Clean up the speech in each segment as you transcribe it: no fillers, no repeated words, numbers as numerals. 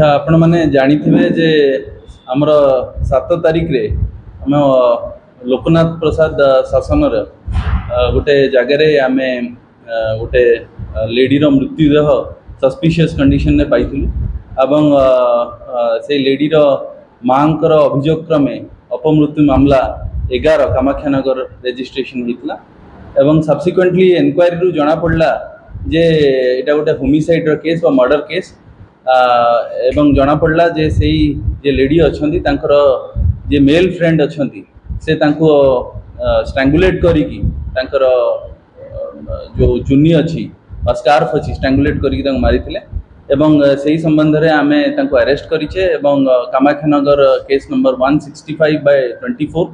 आपण मैंने जानी जे आमर 7 तारिख रे आम लोकनाथ प्रसाद शासन गोटे जगार आम गोटे लेडीर मृत्युदेह सस्पिशियस कंडीशन में पाइलु एवं से लेडीर माँ अभियोग क्रमे अपमृत्यु मामला 11 कामाख्यानगर रेजिस्ट्रेशन होता एवं सब्सिक्वेंटली एनक्वायरी रु जना पड़ा जे एटा गोटे होमिसाइड केस व मर्डर केस एवं जना पड़ा जे से जे लेडी अच्छी तांकर जे मेल फ्रेंड अच्छी से तांको स्ट्रैंगुलेट करिकी तांकर जो चुन्नी अच्छी स्कार्फ अच्छी स्ट्रैंगुलेट करिकी मारी एवं से ही संबंध में आम अरेस्ट करिचे एवं Kamakhyanagar case number 165/24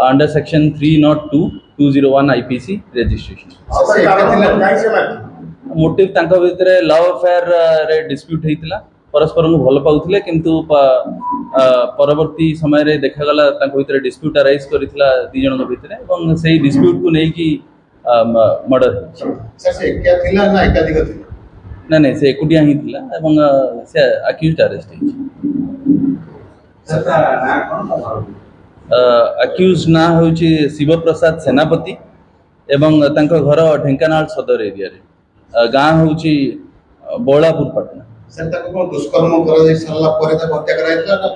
under section 302/201 IPC registration. Motive तांको भितर लव अफेयर रे डिस्प्यूट होता परस्पर को भल पाउथिले किंतु परवर्ती समय रे देखागला तांको भितर डिस्प्यूट अराइज करितला दी जन भितर एवं सेही डिस्प्यूट को नै कि मर्डर सर से क्या थिला ना एकाधिक थिला ना नहीं से एकुटिया ही थिला एवं से अक्यूज्ड अरेस्ट है सर ना कोन अक्यूज ना होची शिव प्रसाद सेनापति एवं तांको घर ढेंकानाल सदर एरिया रे गाँ होची बोलापुर पटना। सर तक को दुष्कर्म करा दे सरला परे तक हत्या कराइतला ना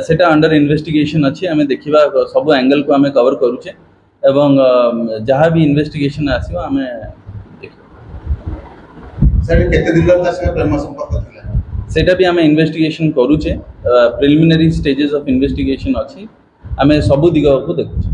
सेटा अंडर इन्वेस्टिगेशन अछि हमें देखिबा सब एंगल को हमें कवर करूचे एवं जहाँ भी इन्वेस्टिगेशन आसीबा हमें देखिबा। सर केते दिन तक से प्रेम संपर्क थिला सेटा भी हमें इन्वेस्टिगेशन करूचे प्रिलिमिनरी स्टेजेस ऑफ इन्वेस्टिगेशन अछि हमें सब दिग को देखुचे।